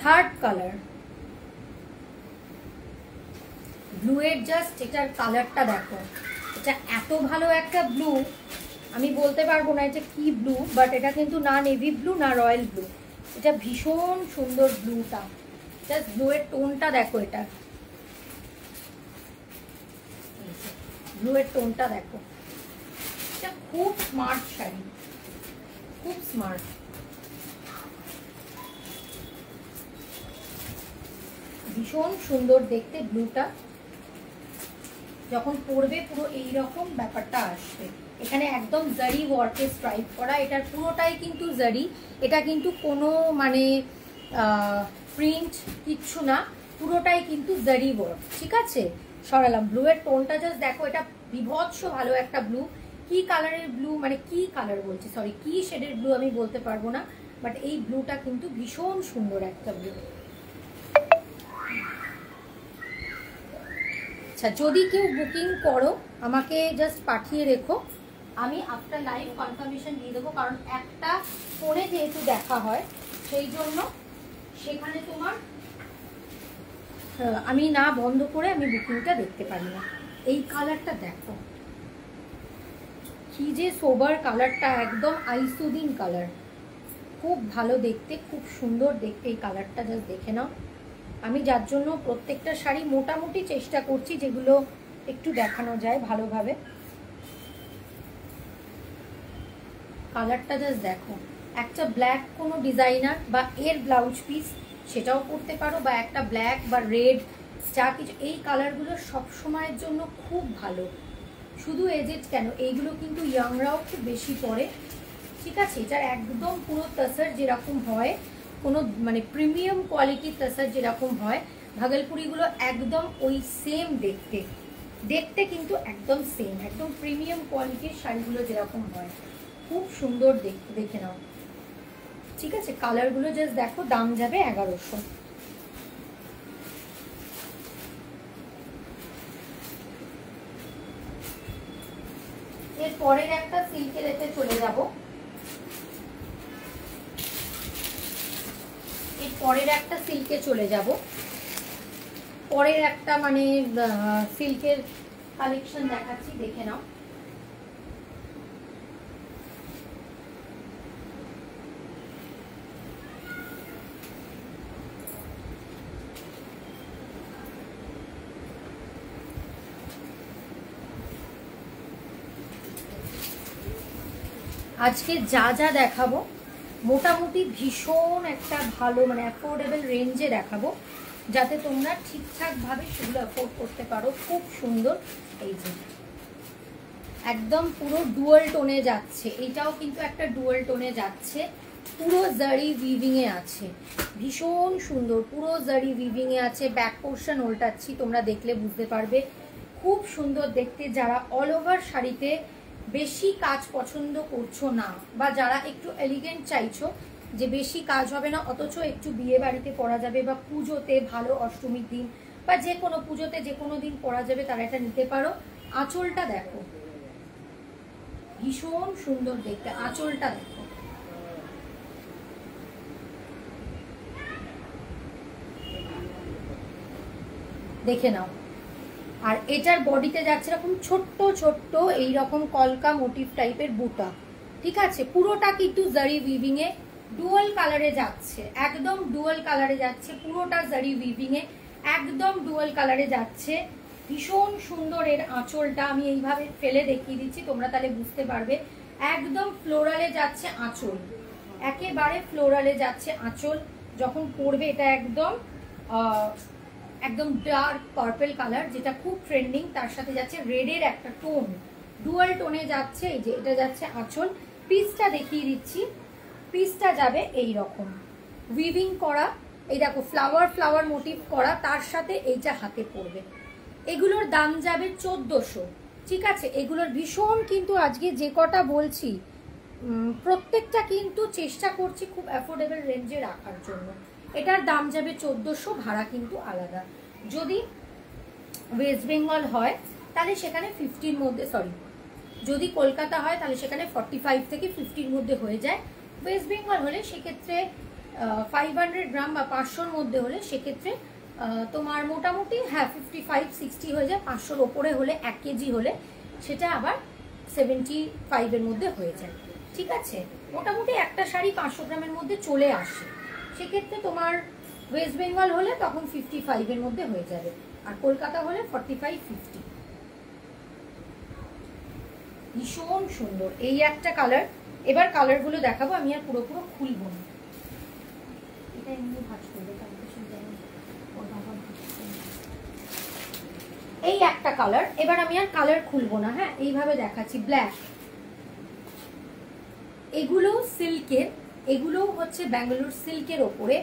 থার্ড কালার, ব্লু এর জাস্ট এটার কালারটা দেখো, এটা এত ভালো একটা ব্লু, আমি বলতে পারবো না এটা কি ব্লু, বাট এটা কিন্তু না নেভি ব্লু না রয়্যাল ব্লু, এটা ভীষণ সুন্দর ব্লুটা। জাস্ট ব্লু এর টোনটা দেখো, এটা ব্লু এর টোনটা দেখো, এটা খুব স্মার্ট শাড়ি, খুব স্মার্ট। ভীষণ সুন্দর দেখতে ব্লুটা, যখন পরবে পুরো এইরকম ব্যাপারটা আসবে। এখানে একদম জারি ওয়ার্কে স্ট্রাইপ করা, এটার পুরোটাই কিন্তু জারি, এটা কিন্তু কোনো মানে প্রিন্ট কিচ্ছু না, পুরোটাই কিন্তু জারি ওয়ার্ক। ঠিক আছে, সরালাম। ব্লু এর টোনটা জাস্ট দেখো, এটা বিভৎস ভালো একটা ব্লু। কি কালারের ব্লু, মানে কি কালার বলছি, সরি কি শেডের ব্লু আমি বলতে পারবো না, বাট এই ব্লুটা কিন্তু ভীষণ সুন্দর একটা ব্লু। আচ্ছা, যদি কেউ বুকিং করো আমাকে জাস্ট পাঠিয়ে রেখো, আমি আফটার লাইভ কনফার্মেশন দিয়ে দেবো, কারণ একটা ফোনে যেহেতু দেখা হয় সেই জন্য সেখানে তোমার আমি না বন্ধ করে আমি বুকিংটা দেখতে পারি না। এই কালারটা দেখো কি যে সোবার কালারটা, একদম আইসুদিন কালার, খুব ভালো দেখতে, খুব সুন্দর দেখতে এই কালারটা, জাস্ট দেখে নাও। আমি যার জন্য প্রত্যেকটা শাড়ি মোটামুটি চেষ্টা করছি যেগুলো একটু দেখানো যায় ভালোভাবে। কালারটা জাস্ট দেখো, একটা ব্ল্যাক কোনো ডিজাইনার বা এর ব্লাউজ পিস সেটাও পরতে পারো, বা একটা ব্ল্যাক বা রেড যা কিছু, এই কালারগুলো সব সময়ের জন্য খুব ভালো। শুধু এজেড কেন, এইগুলো কিন্তু ইয়াংরাও খুব বেশি পরে। ঠিক আছে, এটার একদম পুরো তাসার যেরকম হয়, কোনো মানে প্রিমিয়াম কোয়ালিটির তাসার যেরকম হয়, ভাগলপুরিগুলো একদম ওই সেম দেখতে, দেখতে কিন্তু একদম সেম, একদম প্রিমিয়াম কোয়ালিটির শাড়িগুলো যেরকম হয়, খুব সুন্দর দেখতে। দেখে নাও। ঠিক আছে, কালারগুলো জাস্ট দেখো, দাম যাবে 1100। এর পরের একটা সিল্কের এতে চলে যাব, এর পরের একটা সিল্কে চলে যাব, পরের একটা মানে সিল্কের কালেকশন দেখাচ্ছি, দেখে নাও। আজকে যা যা দেখাবো মোটামুটি ভীষণ একটা ভালো মানে অ্যাফোর্ডেবল রেঞ্জে দেখাবো, যাতে তোমরা ঠিকঠাকভাবে সেগুলো অ্যাফোর্ড করতে পারো। খুব সুন্দর, এই যে একদম পুরো ডুয়াল টোনে যাচ্ছে, এইটাও কিন্তু একটা ডুয়াল টোনে যাচ্ছে, পুরো জারি উইভিংয়ে আছে, ভীষণ সুন্দর, পুরো জারি উইভিংয়ে আছে। ব্যাক পোর্শন উল্টাচ্ছি, তোমরা দেখলে বুঝতে পারবে, খুব সুন্দর দেখতে। যারা অল ওভার শাড়িতে বেশি কাজ পছন্দ করছো না, বা যারা একটু এলিগেন্ট চাইছো যে বেশি কাজ হবে না অথচ একটু বিয়ে বাড়িতে পরা যাবে, বা পুজোতে ভালো অষ্টমীর দিন বা যে কোনো পুজোতে যে কোনো দিন পরা যাবে, তারা এটা নিতে পারো। আঁচলটা দেখো, ভীষণ সুন্দর দেখতে, আঁচলটা দেখো, দেখে নাও। আর এটার বডিতে যাচ্ছে এরকম ছোট্ট ছোট্ট এইরকম কলকা মোটিভ টাইপের বুটা। ঠিক আছে, পুরোটা কিন্তু জারি উইভিং এ ডুয়াল কালারে যাচ্ছে, একদম ডুয়াল কালারে যাচ্ছে, পুরোটা জারি উইভিং এ একদম ডুয়াল কালারে যাচ্ছে। ভীষণ সুন্দর এর আঁচলটা, আমি এইভাবে ফেলে দেখিয়ে দিচ্ছি তোমরা তাহলে বুঝতে পারবে। একদম ফ্লোরালে যাচ্ছে আঁচল, একেবারে ফ্লোরালে যাচ্ছে আঁচল। যখন পরবে এটা একদম একদম ডার্ক পার্পল কালার, যেটা খুব ট্রেন্ডিং। তার সাথে যাচ্ছে রেডের একটা টোন, ডুয়াল টোনে যাচ্ছে। এই যে এটা যাচ্ছে আঁচল। পিসটা দেখিয়ে দিচ্ছি, পিসটা যাবে এই রকম উইভিং করা, এই দেখো ফ্লাওয়ার ফ্লাওয়ার মোটিভ করা, তার সাথে এইটা হাতে পড়বে। এগুলোর দাম যাবে 1400, ঠিক আছে। এগুলোর ভীষণ কিন্তু আজকে যে কটা বলছি প্রত্যেকটা কিন্তু চেষ্টা করছি খুব অ্যাফোর্ডেবল রেঞ্জে রাখার জন্য। এটার দাম যাবে 1400, ভাড়া কিন্তু আলাদা। যদি ওয়েস্ট বেঙ্গল হয় তাহলে সেখানে 50-র মধ্যে, সরি যদি কলকাতা হয় তাহলে সেখানে 45 থেকে 50-র মধ্যে হয়ে যায়। ওয়েস্ট বেঙ্গল হলে সেক্ষেত্রে 500 গ্রাম বা 500-র মধ্যে হলে সেক্ষেত্রে তোমার মোটামুটি 55-60 হয়ে যায়। 500-র ওপরে হলে 1 কেজি হলে সেটা আবার 75-এর মধ্যে হয়ে যায়, ঠিক আছে। মোটামুটি একটা শাড়ি 500 গ্রামের মধ্যে চলে আসে। সেক্ষেত্রে তোমার ওয়েস্ট বেঙ্গল হলে তখন 55-এর মধ্যে হয়ে যাবে, আর কলকাতা হলে 45-50। ভীষণ সুন্দর এই একটা কালার। এবার কালারগুলো দেখাবো, আমি আর পুরোপুরো খুলবো না, এটা এমনি ভাঁজ করবে। এই একটা কালার, এবার আমি আর কালার খুলবো না, হ্যাঁ এইভাবে দেখাচ্ছি। ব্ল্যাক, এগুলো সিল্কের, এগুলো হচ্ছে ব্যাঙ্গালোর সিল্কের ওপরে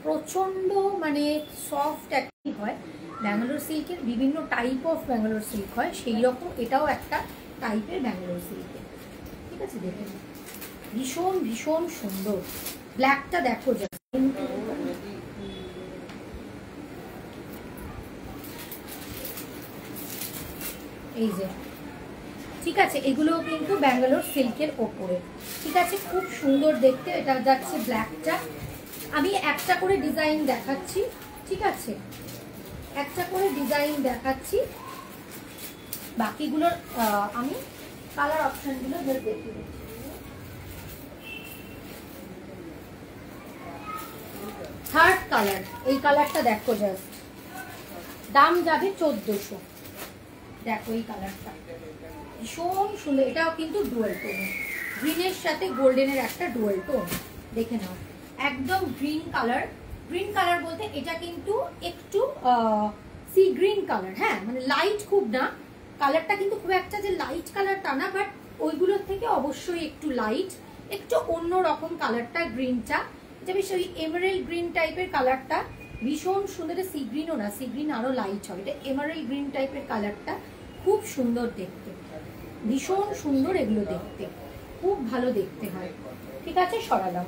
প্রচন্ড মানে সফট একটি হয়। ব্যাঙ্গালোর সিল্কের বিভিন্ন টাইপ অফ ব্যাঙ্গালোর সিল্ক হয়, সেই রকম এটাও একটা টাইপের ব্যাঙ্গালোর সিল্কের, ঠিক আছে। দেখুন ভীষণ ভীষণ সুন্দর। ব্ল্যাকটা দেখো যা, এই যে, ঠিক আছে। এগুলো কিন্তু ব্যাঙ্গালোর সিল্কের ওপরে, ঠিক আছে, খুব সুন্দর দেখতে। এটা যাচ্ছে ব্ল্যাকটা। আমি একটা করে ডিজাইন দেখাচ্ছি, ঠিক আছে, একটা করে ডিজাইন দেখাচ্ছি। বাকিগুলোর আমি কালার অপশনগুলো দেখিয়ে দিচ্ছি। থার্ড কালার, এই কালারটা দেখো জাস্ট, দাম যাবে 1400। দেখো এই কালারটা ভীষণ সুন্দর, এটাও কিন্তু ডুয়াল টোন, গ্রিনের সাথে গোল্ডেনের একটা ডুয়াল টোন, দেখে নাও। একদম গ্রিন কালার, গ্রিন কালার বলতে এটা কিন্তু একটু সি গ্রিন কালার, হ্যাঁ মানে লাইট খুব না, কালারটা কিন্তু খুব একটা যে লাইট কালারটা না, বাট ওইগুলোর থেকে অবশ্যই একটু লাইট, একটু অন্য রকম কালারটা গ্রিনটা, এটা বেশ ওই এমারেল্ড গ্রিন টাইপের কালারটা, ভীষণ সুন্দর। সি গ্রিনও না, সি গ্রিন আরো লাইট হবে, এটা এমারেল্ড গ্রিন টাইপের কালারটা, খুব সুন্দর দেখতে, ভীষণ সুন্দর এগুলো দেখতে, খুব ভালো দেখতে হয়, ঠিক আছে। সরালাম,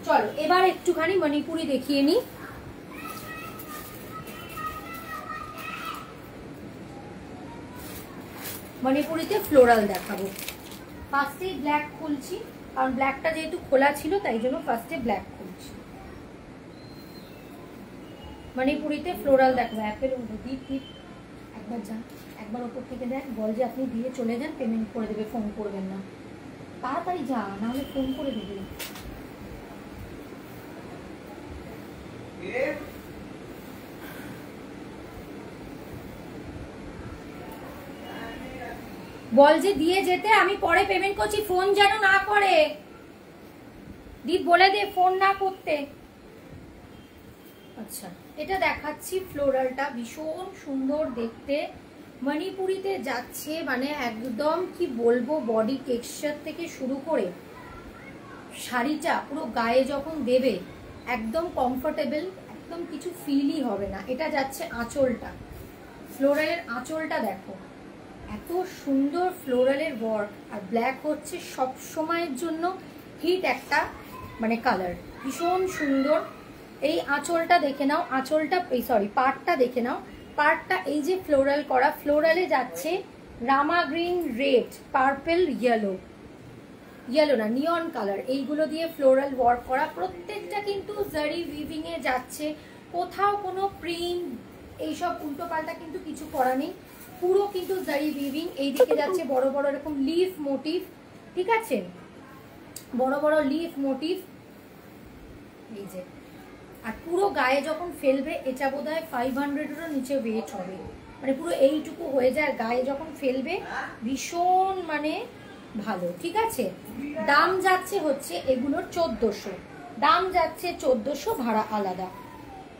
চলো এবার একটুখানি মণিপুরি দেখিয়ে নি। মণিপুরিতে ফ্লোরাল দেখাবো। ফার্স্টে ব্ল্যাক খুলছি, কারণ ব্ল্যাকটা যেহেতু খোলা ছিল তাই জন্য ফার্স্টে ব্ল্যাক খুলছি। মণিপুরিতে ফ্লোরাল দেখাবো। অ্যাপের দীপ দীপ একবার যান, একবার ওপর থেকে দেন, বল যে আপনি দিয়ে চলে যান, পেমেন্ট করে দেবে, ফোন করবেন না, তাড়াতাড়ি যা, নাহলে ফোন করে দেবে। বল যে দিয়ে যেতে, আমি পরে পেমেন্ট করছি, ফোন যেন না করে। দীপ বলে দে ফোন না করতে। আচ্ছা, এটা দেখাচ্ছি ফ্লোরালটা, ভীষণ সুন্দর দেখতে, মণিপুরিতে যাচ্ছে, মানে একদম কি বলবো, বডি টেক্সচার থেকে শুরু করে শাড়িটা পুরো গায়ে যখন দেবে একদম কমফোর্টেবল, একদম কিছু ফিলই হবে না। এটা যাচ্ছে আঁচলটা, ফ্লোরালের আঁচলটা দেখো, এত সুন্দর ফ্লোরালের ওয়ার্ক, আর ব্ল্যাক হচ্ছে সব সময়ের জন্য হিট একটা মানে কালার, ভীষণ সুন্দর। এই আঁচলটা দেখে নাও, আঁচলটা এই সরি পাড়টা দেখে নাও, পাড়টা এই যে ফ্লোরাল করা, ফ্লোরালে যাচ্ছে রামা green, red, purple, yellow, yellow না নিয়ন কালার, এইগুলো দিয়ে ফ্লোরাল ওয়ার্ক করা। প্রত্যেকটা কিন্তু জারি উইভিং এ যাচ্ছে, কোথাও কোনো প্রিন্ট এইসব উল্টো পাল্টা কিন্তু কিছু করা নেই। পুরো কিন্তু জারি উইভিং। এইদিকে যাচ্ছে বড় বড় এরকম লিফ মোটিভ, ঠিক আছে, বড় বড় লিফ মোটিভ, এই যে। আর পুরো গায়ে যখন ফেলবে, এটা বোধ হয় 500-এরও নিচে ওয়েট হবে, মানে পুরো এইটুকু হয়ে যায়। আর গায়ে যখন ফেলবে ভীষণ মানে ভালো, ঠিক আছে। দাম যাচ্ছে হচ্ছে এগুলোর 1400, দাম যাচ্ছে 1400, ভাড়া আলাদা।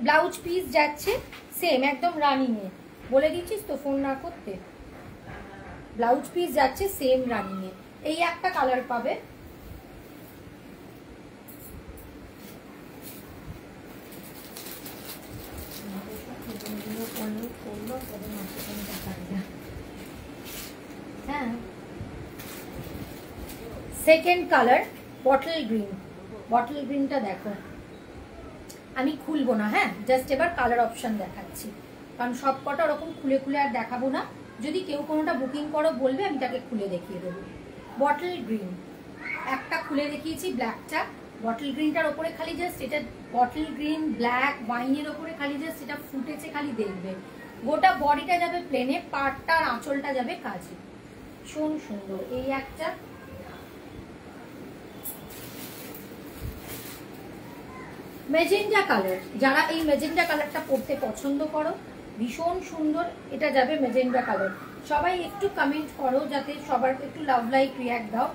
ব্লাউজ পিস যাচ্ছে সেম একদম রানিংয়ে, বলে দিচ্ছিস তো ফোন না করতে। ব্লাউজ পিস যাচ্ছে সেম রানিংয়ে। এই একটা কালার পাবে, হ্যাঁ। Second colour bottle green. Bottle গ্রিনটা দেখো, আমি খুলবো না, হ্যাঁ, জাস্ট এবার কালার অপশন দেখাচ্ছি, কারণ সব কটা ওরকম খুলে খুলে আর দেখাবো না। যদি কেউ কোনোটা বুকিং করো বলবে, আমি তাকে খুলে দেখিয়ে দেবো। বটল গ্রিন একটা খুলে দেখিয়েছি, ব্ল্যাকটা। বটল গ্রিনটার ওপরে খালি জাস্ট এটা বটল গ্রিন ব্ল্যাক ওয়াইনের ওপরে খালি জাস্ট এটা ফুটেছে, খালি দেখবে। গোটা বডিটা যাবে প্লেনে, পাড়টা আর আঁচলটা যাবে কাজে। ভীষণ সুন্দর। এই একটা মেজেন্ডা কালার, যারা এই মেজেন্ডা কালারটা পরতে পছন্দ করো, ভীষণ সুন্দর। এটা যাবে মেজেন্ডা কালার। সবাই একটু কমেন্ট করো, যাতে সবার একটু লাভ লাইক রিয়াক্ট দাও,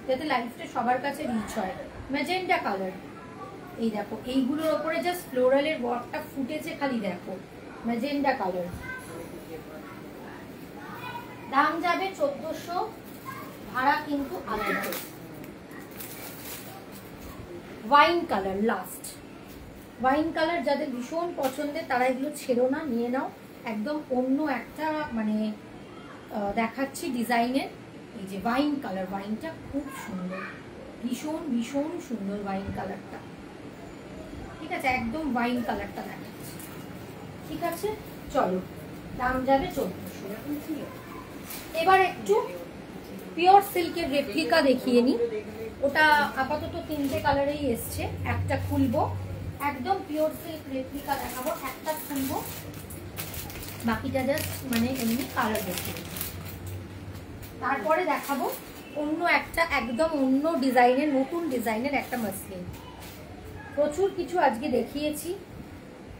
যাতে লাইফটা সবার কাছে রিচ হয়। মেজেন্ডা কালার, এই দেখো এইগুলোর ওপরে জাস্ট ফ্লোরালের ওয়ার্কটা ফুটেছে, খালি দেখো। মেজেন্ডা কালার, দাম যাবে 1400, ভাড়া কিন্তু আলাদা। Wine colour last. Wine colour যাদের ভীষণ পছন্দের, তারা এগুলো ছেড়ো না, নিয়ে নাও। একদম অন্য একটা মানে দেখাচ্ছি ডিজাইনের। এই যে ওয়াইন কালার, ওয়াইনটা খুব সুন্দর, ভীষণ ভীষণ সুন্দর ওয়াইন কালারটা, ঠিক আছে, একদম ওয়াইন কালারটা দেখাচ্ছি, ঠিক আছে। চলো, দাম যাবে 1400। এবার একটু পিওর সিল্কের রেপ্লিকা দেখিয়ে নি। ওটা আপাতত 3টে কালারেই এসছে, একটা খুলবো। একদম পিওর সিল্ক রেপ্লিকা দেখাবো, একটা খুলবো, বাকিটা জাস্ট মানে এমনি কালার দেখিয়ে। তারপরে দেখাবো অন্য একটা একদম অন্য ডিজাইনের, নতুন ডিজাইনের একটা মাসলিন। প্রচুর কিছু আজকে দেখিয়েছি,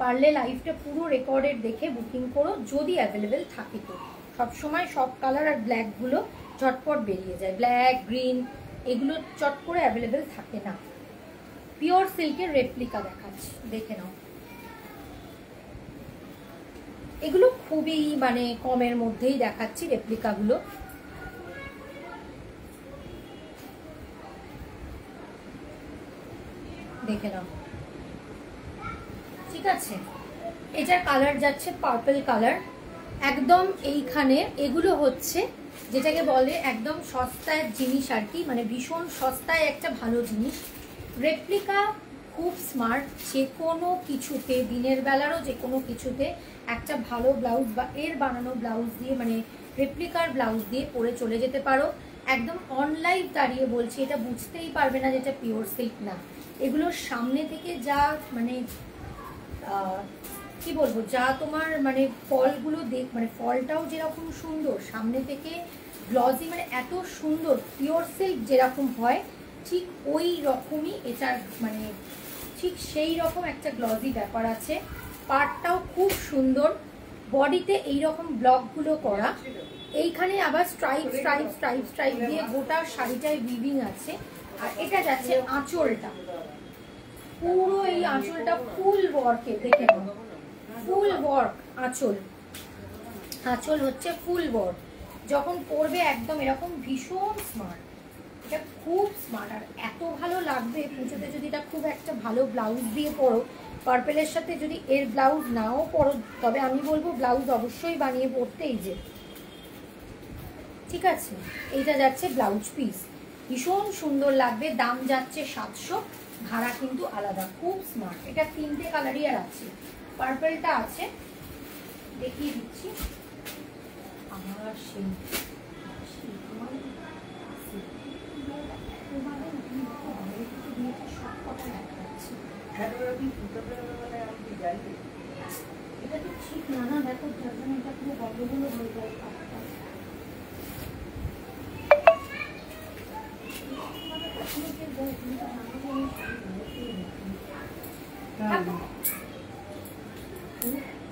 পারলে লাইভটা পুরো রেকর্ডেড দেখে বুকিং করো, যদি অ্যাভেলেবেল থাকে তো। সবসময় সব কালার আর ব্ল্যাকগুলো চটপট বেরিয়ে যায়, ব্ল্যাক গ্রিন এগুলো চট করে অ্যাভেলেবেল থাকে না। পিওর সিল্কের রেপ্লিকা দেখাচ্ছি, দেখে নাও। এগুলো খুবই মানে কমের মধ্যেই দেখাচ্ছি রেপ্লিকাগুলো। দেখে নাও, ঠিক আছে। এটার কালার যাচ্ছে পার্পল কালার, একদম এইখানে। এগুলো হচ্ছে যেটাকে বলে একদম সস্তায় জিনিস আর কি, মানে ভীষণ সস্তায় একটা ভালো জিনিস। রেপ্লিকা খুব স্মার্ট, যে কোনো কিছুতে, দিনের বেলারও যে কোনো কিছুতে একটা ভালো ব্লাউজ বা এর বানানো ব্লাউজ দিয়ে, মানে রেপ্লিকার ব্লাউজ দিয়ে পরে চলে যেতে পারো। একদম অনলাইন দাঁড়িয়ে বলছি, এটা বুঝতেই পারবে না যেটা পিওর সিল্ক না। এগুলোর সামনে থেকে যা মানে কি বলবো, যা তোমার মানে ফলগুলো মানে ফলটাও যেরকম সুন্দর, সামনে থেকে গ্লসি, মানে এত সুন্দর। পিওর সিল্ক যেরকম হয় ঠিক ওই রকমই এটার, মানে ঠিক সেই রকম একটা গ্লসি ব্যাপার আছে। পার্টটাও খুব সুন্দর, বডিতে এইরকম ব্লকগুলো করা, এইখানে আবার স্ট্রাইপ স্ট্রাইপ স্ট্রাইপ স্ট্রাইপ দিয়ে গোটা শাড়িটায় উইভিং আছে। আর এটা যাচ্ছে আঁচলটা, পুরো এই আঁচলটা ফুল ওয়ার্কে, দেখে নাও, ফুল ওয়ার্ক আঁচল। আঁচল হচ্ছে ফুল ওয়ার্ক, যখন পরবে একদম এরকম ভীষণ স্মার্ট। এটা খুব স্মার্ট, আর এত ভালো লাগবে পুজোতে যদি এটা খুব একটা ভালো ব্লাউজ দিয়ে পরো। পার্পেলের সাথে যদি এর ব্লাউজ নাও পরো, তবে আমি বলবো ব্লাউজ অবশ্যই বানিয়ে পরতে, এই যে, ঠিক আছে। এইটা যাচ্ছে ব্লাউজ পিস, ভীষণ সুন্দর লাগবে। দাম যাচ্ছে 700, ভাড়া কিন্তু আলাদা। খুব স্মার্ট। এটা 3টে কালারই আর আছে, পার্পলটা আছে, দেখিয়ে দিচ্ছি। আমার সেই এটা তো ঠিক না, না দেখো যার জন্য এটা পুরো গন্ডগোল হয়ে যায়।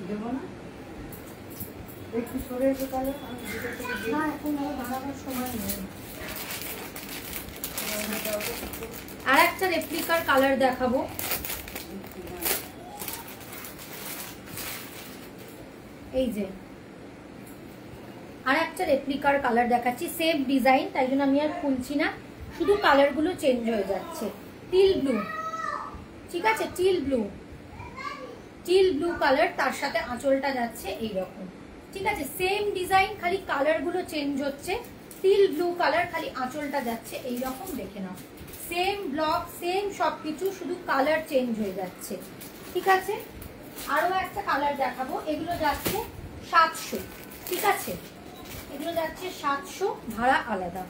দেবো না একটু সরে এসে তাহলে না এখন আমার বানাবার সময় নেই। আর একটা রেপ্লিকার কালার দেখাবো। এই যে আর একটা রেপ্লিকার কালার দেখাচ্ছি, সেম ডিজাইন, তাই জন্য আমি আর খুলছি না, শুধু কালারগুলো চেঞ্জ হয়ে যাচ্ছে। টিল ব্লু, ঠিক আছে, teal blue, teal blue colour, তার সাথে আঁচলটা যাচ্ছে এইরকম, ঠিক আছে, সেম ডিজাইন, খালি কালারগুলো চেঞ্জ হচ্ছে। টিল ব্লু কালার, খালি আঁচলটা যাচ্ছে এইরকম, দেখে নাও, সেম ব্লক, সেম সবকিছু, শুধু কালার চেঞ্জ হয়ে যাচ্ছে, ঠিক আছে। আরো একটা কালার দেখাবো, এগুলো যাচ্ছে 700, ঠিক আছে, এগুলো যাচ্ছে 700, ভাড়া আলাদা।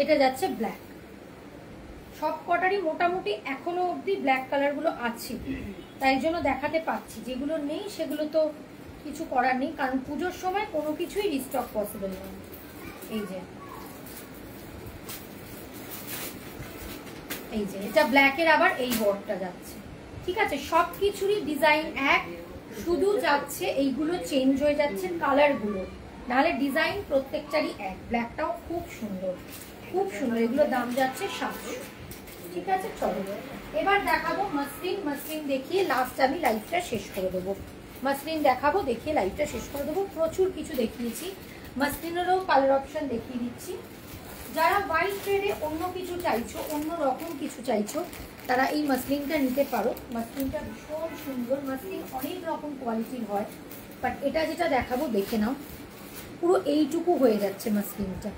এটা যাচ্ছে ব্ল্যাক, সব কটারই মোটামুটি এখনো অবধি ব্ল্যাক কালার গুলো আছে, তাই জন্য দেখাতে পাচ্ছি। যেগুলো নেই সেগুলো তো কিছু করার নেই, কারণ পুজোর সময় কোনো কিছুই রিস্টক পসিবল নয়। এই যে এই যে এটা ব্ল্যাকের আবার এই বর্ডটা যাচ্ছে, ঠিক আছে, সব কিছুরই ডিজাইন এক, শুধু যাচ্ছে এইগুলো চেঞ্জ হয়ে যাচ্ছে কালার গুলো, নাহলে ডিজাইন প্রত্যেকটারই এক। ব্ল্যাকটাও খুব সুন্দর, খুব সুন্দর, এগুলো দাম যাচ্ছে 700, ঠিক আছে। চলো এবার দেখাবো মসলিন। মসলিন দেখিয়ে লাস্ট আমি লাইভটা শেষ করে দেবো। মসলিন দেখাবো, দেখিয়ে লাইভটা শেষ করে দেবো। প্রচুর কিছু দেখিয়েছি, মসলিনেরও কালার অপশন দেখিয়ে দিচ্ছি। যারা হোয়াইট ট্রেডে অন্য কিছু চাইছো, অন্য রকম কিছু চাইছো, তারা এই মসলিনটা নিতে পারো। মসলিনটা ভীষণ সুন্দর, মসলিন অনেক রকম কোয়ালিটির হয়, বাট এটা যেটা দেখাবো দেখে নাও, পুরো এইটুকু হয়ে যাচ্ছে মসলিনটা।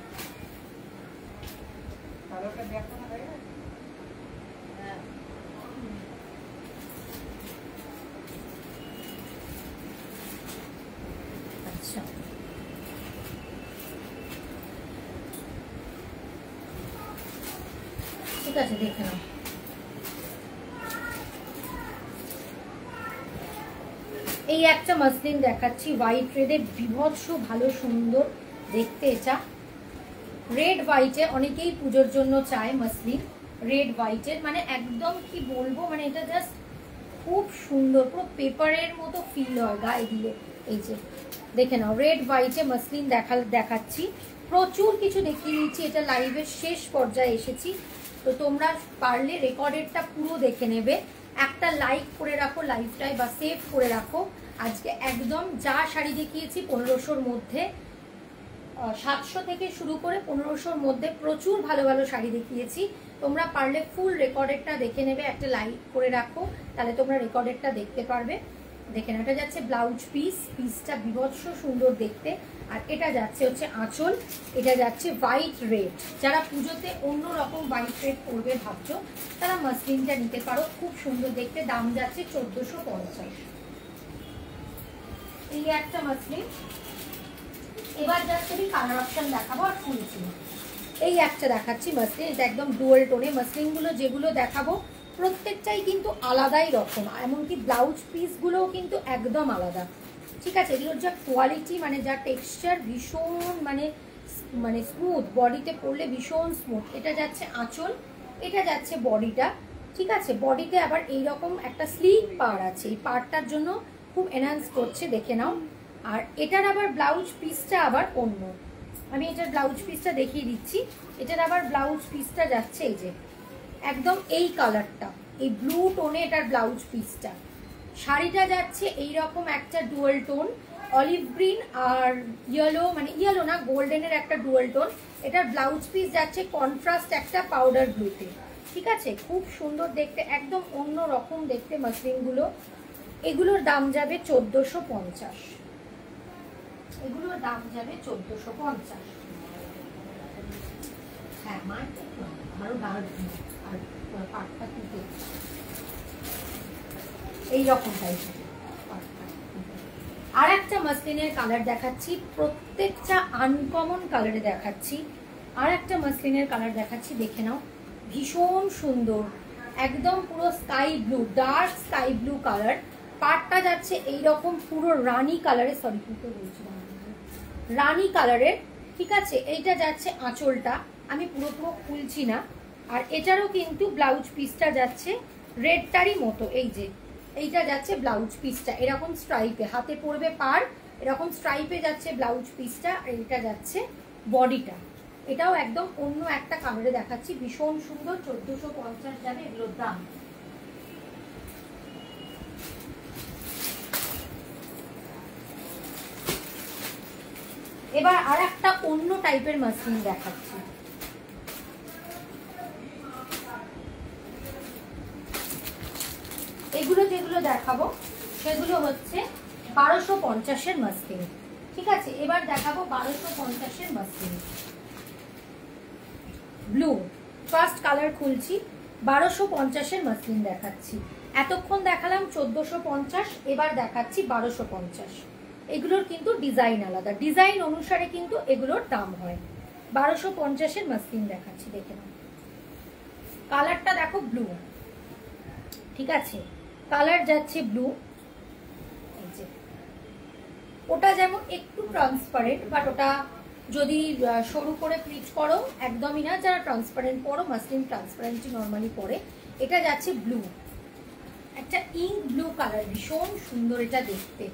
আচ্ছা, ঠিক আছে, দেখে নাও। এই একটা মসলিন দেখাচ্ছি হোয়াইট রেডে, বিভৎস ভালো সুন্দর দেখতে। এটা রেড হোয়াইটে, অনেকেই পুজোর জন্য চায় মসলিন রেড হোয়াইটের, মানে একদম কি বলবো, মানে এটা জাস্ট খুব সুন্দর, পুরো পেপারের মতো ফিল হয় গায়ে দিলে। এই যে দেখে নাও, রেড হোয়াইটে মসলিন দেখাচ্ছি, প্রচুর কিছু দেখিয়ে দিচ্ছি। এটা লাইভের শেষ পর্যায়ে এসেছি, তো তোমরা পারলে রেকর্ডেডটা পুরো দেখে নেবে। একটা লাইক করে রাখো লাইভটায়, বা সেভ করে রাখো। আজকে একদম যা শাড়ি দেখিয়েছি 1500-র মধ্যে, 700 থেকে শুরু করে 1500-র মধ্যে প্রচুর ভালো ভালো শাড়ি দেখিয়েছি। তোমরা পারলে ফুল রেকর্ডেডটা দেখে নেবে, একটা লাইক করে রাখো, তাহলে তোমরা রেকর্ডেডটা দেখতে পারবে। দেখে নাও, এটা যাচ্ছে ব্লাউজ পিস, পিসটা বিভৎস সুন্দর দেখতে। আর এটা যাচ্ছে হচ্ছে আঁচল, এটা যাচ্ছে হোয়াইট রেড। যারা পুজোতে অন্য রকম হোয়াইট রেড করবে ভাবছো, তারা মসলিনটা নিতে পারো, খুব সুন্দর দেখতে। দাম যাচ্ছে 1450। এই একটা মসলিন। এবার যাচ্ছে আমি কালার অপশন দেখাবো আর খুলছি। এই একটা দেখাচ্ছি মসলিন, এটা একদম ডুয়াল টোনে। মসলিনগুলো যেগুলো দেখাবো প্রত্যেকটাই কিন্তু আলাদাই রকম, এমনকি ব্লাউজ পিসগুলোও কিন্তু একদম আলাদা, ঠিক আছে। এগুলোর যা কোয়ালিটি, মানে যা টেক্সচার, ভীষণ মানে স্মুথ, বডিতে পরলে ভীষণ স্মুথ। এটা যাচ্ছে আঁচল, এটা যাচ্ছে বডিটা, ঠিক আছে। বডিতে আবার এইরকম একটা স্লিভ পাড় আছে, এই পাড়টার জন্য খুব এনহান্স করছে, দেখে নাও। আর এটার আবার ব্লাউজ পিসটা আবার অন্য, আমি এটার ব্লাউজ পিসটা দেখিয়ে দিচ্ছি। এটার আবার ব্লাউজ পিসটা যাচ্ছে এই যে একদম এই কালারটা, এই ব্লু টোনে এটার ব্লাউজ পিসটা। শাড়িটা যাচ্ছে এইরকম একটা ডুয়াল টোন, অলিভ গ্রিন আর ইয়েলো, মানে ইয়েলো না, গোল্ডেনের একটা ডুয়াল টোন। এটার ব্লাউজ পিস যাচ্ছে কন্ট্রাস্ট একটা পাউডার ব্লুতে, ঠিক আছে। খুব সুন্দর দেখতে, একদম অন্য রকম দেখতে মসলিনগুলো। এগুলোর দাম যাবে 1450, এগুলোর দাম যাবে 1450। হ্যাঁ, আরো দাম এইরকম টাইপের। আর একটা মসলিনের কালার দেখাচ্ছি, প্রত্যেকটা আনকমন কালারে দেখাচ্ছি। আর একটা মসলিনের কালার দেখাচ্ছি, দেখে নাও, ভীষণ সুন্দর, একদম পুরো sky blue, dark sky blue colour. পাড়টা যাচ্ছে এইরকম পুরো রানী কালারের, সরি পুরো বলছি রানী কালারের, ঠিক আছে। এইটা যাচ্ছে আঁচলটা, আমি পুরোপুরো খুলছি না। আর এটারও কিন্তু ব্লাউজ পিসটা যাচ্ছে রেডটারই মতো, এই যে এইটা যাচ্ছে ব্লাউজ পিসটা এরকম স্ট্রাইপে, হাতে পড়বে পার, এরকম স্ট্রাইপে যাচ্ছে ব্লাউজ পিসটা। আর এটা যাচ্ছে বডিটা, এটাও একদম অন্য একটা কালারে দেখাচ্ছি, ভীষণ সুন্দর। 1450 যাবে এগুলোর দাম। এবার আর একটা অন্য টাইপের মাসলিন দেখাচ্ছি। এগুলো যেগুলো দেখাবো সেগুলো হচ্ছে 1250-এর মাসলিন, ঠিক আছে। এবার দেখাবো 1250-এর মাসলিন। ব্লু ফার্স্ট কালার খুলছি, 1250-এর মাসলিন দেখাচ্ছি। এতক্ষণ দেখালাম 1450, এবার দেখাচ্ছি 1250। এগুলোর কিন্তু ডিজাইন আলাদা, ডিজাইন অনুসারে কিন্তু এগুলোর দাম হয়। 1250-এর মাসলিন দেখাচ্ছি, দেখে নাও। কালারটা দেখো ব্লু, ঠিক আছে, কালার যাচ্ছে ব্লু। এই যে ওটা যেমন একটু ট্রান্সপারেন্ট, বাট ওটা যদি সরু করে প্লিট করো একদমই না, যারা ট্রান্সপারেন্ট পরো, মাসলিন ট্রান্সপারেন্টই নর্মালি পরে। এটা যাচ্ছে ব্লু, একটা ইঙ্ক ব্লু কালার, ভীষণ সুন্দর এটা দেখতে,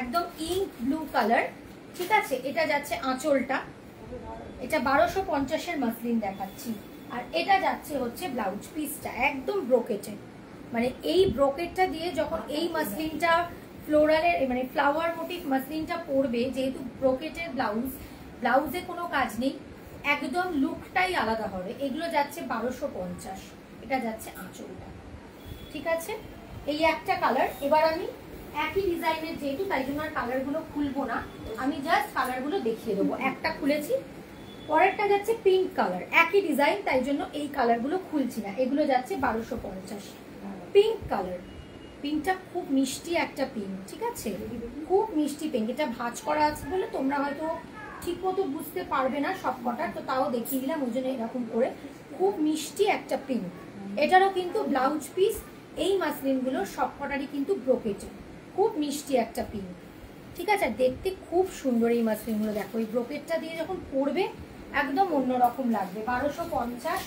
একদম ইঙ্ক ব্লু কালার, ঠিক আছে। এটা যাচ্ছে আঁচলটা, এটা 1250-এর মাসলিন দেখাচ্ছি। আর এটা যাচ্ছে হচ্ছে ব্লাউজ পিসটা, একদম ব্রোকেটেড, মানে এই ব্রোকেটটা দিয়ে যখন এই মাসলিনটা ফ্লোরালের মানে ফ্লাওয়ার মোটিভ মাসলিনটা পরবে, যেহেতু ব্রোকেটের ব্লাউজ, ব্লাউজে কোনো কাজ নেই, একদম লুকটাই আলাদা হবে। এগুলো যাচ্ছে 1250, এটা যাচ্ছে আঁচলটা, ঠিক আছে। এই একটা কালার। এবার আমি একই ডিজাইনের যেহেতু, তাই জন্য আর কালারগুলো খুলবো না, আমি জাস্ট কালারগুলো দেখিয়ে দেবো। একটা খুলেছি, পরেরটা যাচ্ছে পিঙ্ক কালার, একই ডিজাইন, তাই জন্য এই কালারগুলো খুলছি না। এগুলো যাচ্ছে 1250। পিঙ্ক কালার, পিঙ্কটা খুব মিষ্টি একটা পিঙ্ক, ঠিক আছে, খুব মিষ্টি পিঙ্ক। এটা ভাঁজ করা আছে বলে তোমরা হয়তো ঠিক মতো বুঝতে পারবে না সব কটার, তো তাও দেখিয়ে দিলাম ওই জন্য এরকম করে। খুব মিষ্টি একটা পিঙ্ক, এটারও কিন্তু ব্লাউজ পিস এই মাসলিনগুলোর সব কটারই কিন্তু ব্রোকেটেড, খুব মিষ্টি একটা পিঙ্ক, ঠিক আছে। দেখতে খুব সুন্দর এই মাসলিনগুলো, দেখো এই ব্রোকেটটা দিয়ে যখন পরবে একদম অন্যরকম লাগবে। 1250।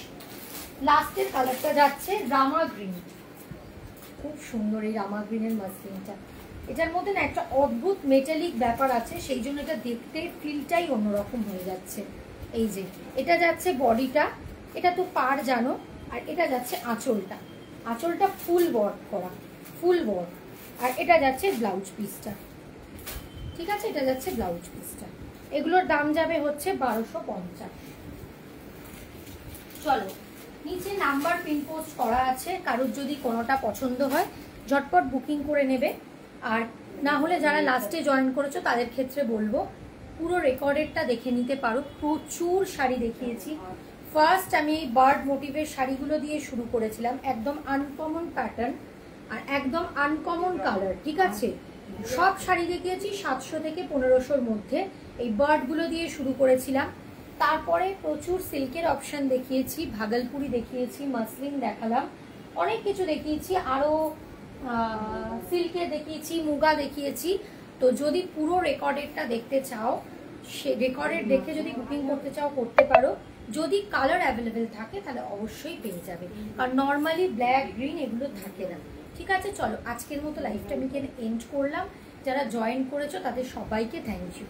লাস্টের কালারটা যাচ্ছে রামা গ্রিন, খুব সুন্দর এই রামা গ্রিনের মাসলিনটা। এটার মধ্যে না একটা অদ্ভুত মেটালিক ব্যাপার আছে, সেই জন্য এটা দেখতে ফিলটাই অন্যরকম হয়ে যাচ্ছে। এই যে এটা যাচ্ছে বডিটা, এটা তো পার জানো, আর এটা যাচ্ছে আঁচলটা, আঁচলটা ফুল ওয়ার্ক করা, ফুল ওয়ার্ক। আর এটা যাচ্ছে ব্লাউজ পিসটা, ঠিক আছে, এটা যাচ্ছে ব্লাউজ পিসটা। এগুলোর দাম যাবে হচ্ছে 1250। চলো, নিচে নাম্বার পিন পোস্ট করা আছে, কারোর যদি কোনোটা পছন্দ হয় ঝটপট বুকিং করে নেবে। আর না হলে যারা লাস্টে জয়েন করেছো তাদের ক্ষেত্রে বলবো পুরো রেকর্ডেডটা দেখে নিতে পারো, প্রচুর শাড়ি দেখিয়েছি। ফার্স্ট আমি এই বার্ড মোটিভের শাড়িগুলো দিয়ে শুরু করেছিলাম, একদম আনকমন প্যাটার্ন আর একদম আনকমন কালার, ঠিক আছে। সব শাড়ি দেখিয়েছি 700 থেকে 1500-র মধ্যে, এই বার্ডগুলো দিয়ে শুরু করেছিলাম। তারপরে প্রচুর সিল্কের অপশন দেখিয়েছি, ভাগলপুরি দেখিয়েছি, মাসলিন দেখালাম, অনেক কিছু দেখিয়েছি, আরও সিল্কে দেখিয়েছি, মুগা দেখিয়েছি। তো যদি পুরো রেকর্ডেডটা দেখতে চাও, সে রেকর্ডেড দেখে যদি বুকিং করতে চাও করতে পারো। যদি কালার অ্যাভেলেবেল থাকে তাহলে অবশ্যই পেয়ে যাবে, কারণ নর্মালি ব্ল্যাক গ্রিন এগুলো থাকে না, ঠিক আছে। চলো, আজকের মতো লাইভটা আমি এখানে এন্ড করলাম। যারা জয়েন করেছো তাদের সবাইকে থ্যাংক ইউ।